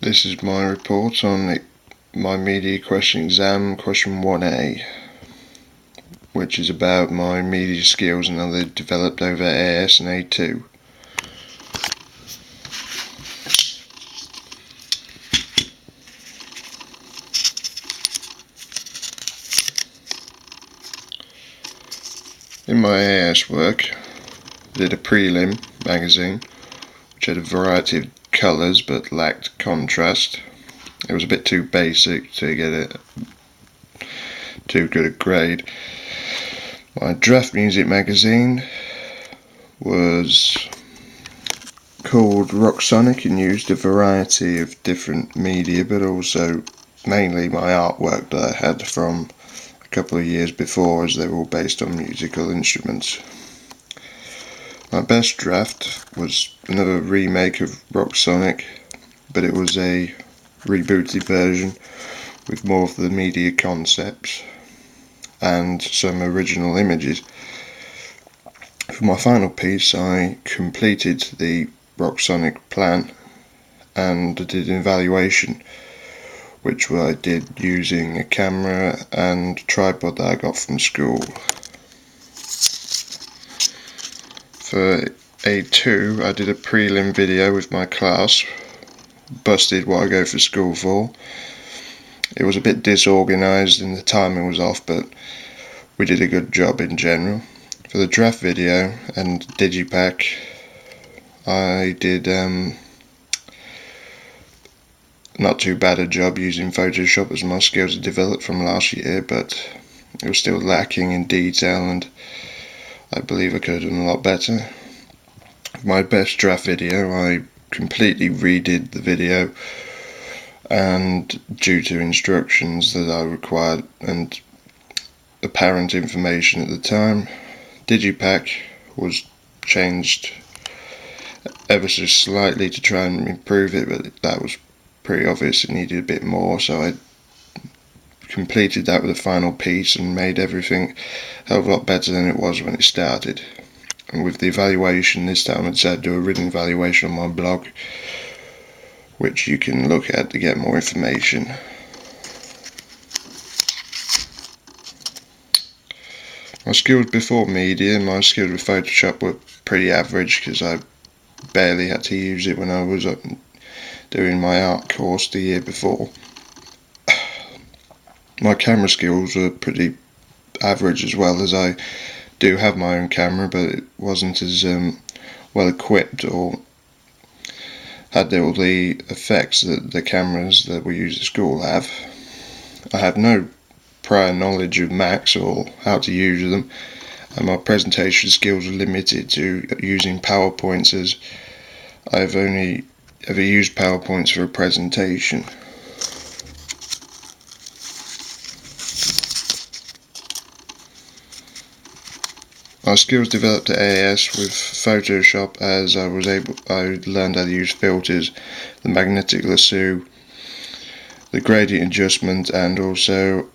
This is my report on my media question exam, question 1A, which is about my media skills and how they developed over AS and A2. In my AS work, I did a prelim magazine, which had a variety of colours but lacked contrast. It was a bit too basic to get it too good a grade. My draft music magazine was called Rocksonic and used a variety of different media, but also mainly my artwork that I had from a couple of years before, as they were all based on musical instruments. My best draft was another remake of Rocksonic, but it was a rebooted version with more of the media concepts and some original images. For my final piece, I completed the Rocksonic plan and did an evaluation, which I did using a camera and tripod that I got from school. For A2, I did a prelim video with my class, busted what I go for school for. It was a bit disorganised and the timing was off, but we did a good job in general. For the draft video and digipack, I did not too bad a job using Photoshop, as my skills had developed from last year, but it was still lacking in detail and I believe I could have done a lot better. For my best draft video, I completely redid the video, and due to instructions that I required and apparent information at the time, digipack was changed ever so slightly to try and improve it, but that was pretty obvious it needed a bit more, so I completed that with a final piece and made everything a hell of a lot better than it was when it started. And with the evaluation this time, I decided to do a written evaluation on my blog, which you can look at to get more information. My skills before media and my skills with Photoshop were pretty average, because I barely had to use it when I was doing my art course the year before. My camera skills were pretty average as well, as I do have my own camera, but it wasn't as well equipped or had all the effects that the cameras that we use at school have. I have no prior knowledge of Macs or how to use them, and my presentation skills are limited to using PowerPoints, as I've only ever used PowerPoints for a presentation. My skills developed at AS with Photoshop, as I learned how to use filters, the magnetic lasso, the gradient adjustment, and also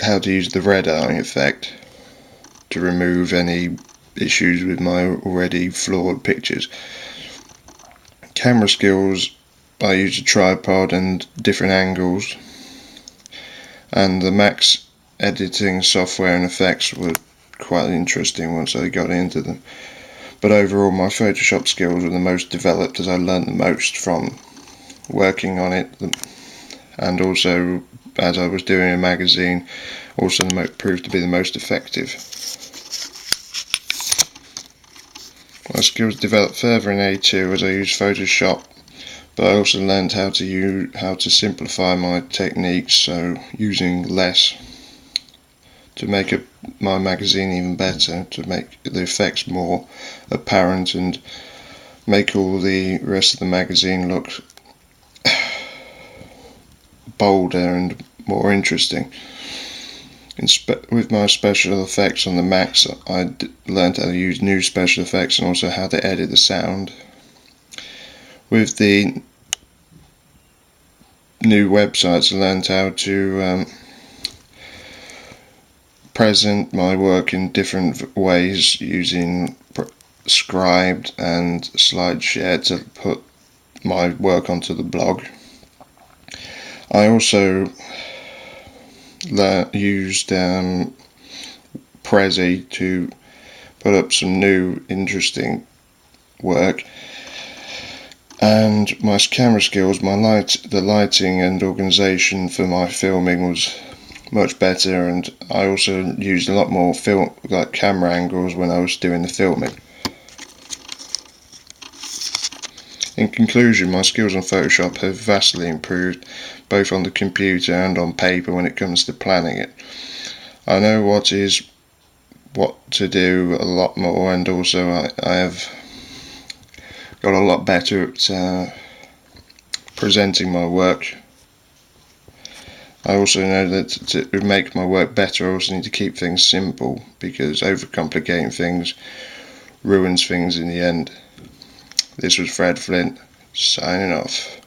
how to use the red eye effect to remove any issues with my already flawed pictures. Camera skills, I used a tripod and different angles, and the Max editing software and effects were quite interesting once I got into them. But overall, my Photoshop skills were the most developed, as I learned the most from working on it, and also as I was doing a magazine, also proved to be the most effective. My skills developed further in A2 as I used Photoshop, but I also learned how to simplify my techniques, so using less to make my magazine even better, to make the effects more apparent and make all the rest of the magazine look bolder and more interesting. With my special effects on the Macs, I learned how to use new special effects and also how to edit the sound. With the new websites, I learned how to present my work in different ways, using Scribd and SlideShare to put my work onto the blog. I also used Prezi to put up some new interesting work, and my camera skills, the lighting and organisation for my filming was much better, and I also used a lot more camera angles when I was doing the filming. In conclusion, my skills on Photoshop have vastly improved, both on the computer and on paper when it comes to planning it. I know what to do a lot more, and also I have got a lot better at presenting my work. I also know that to make my work better, I also need to keep things simple, because overcomplicating things ruins things in the end. This was Fred Flint, signing off.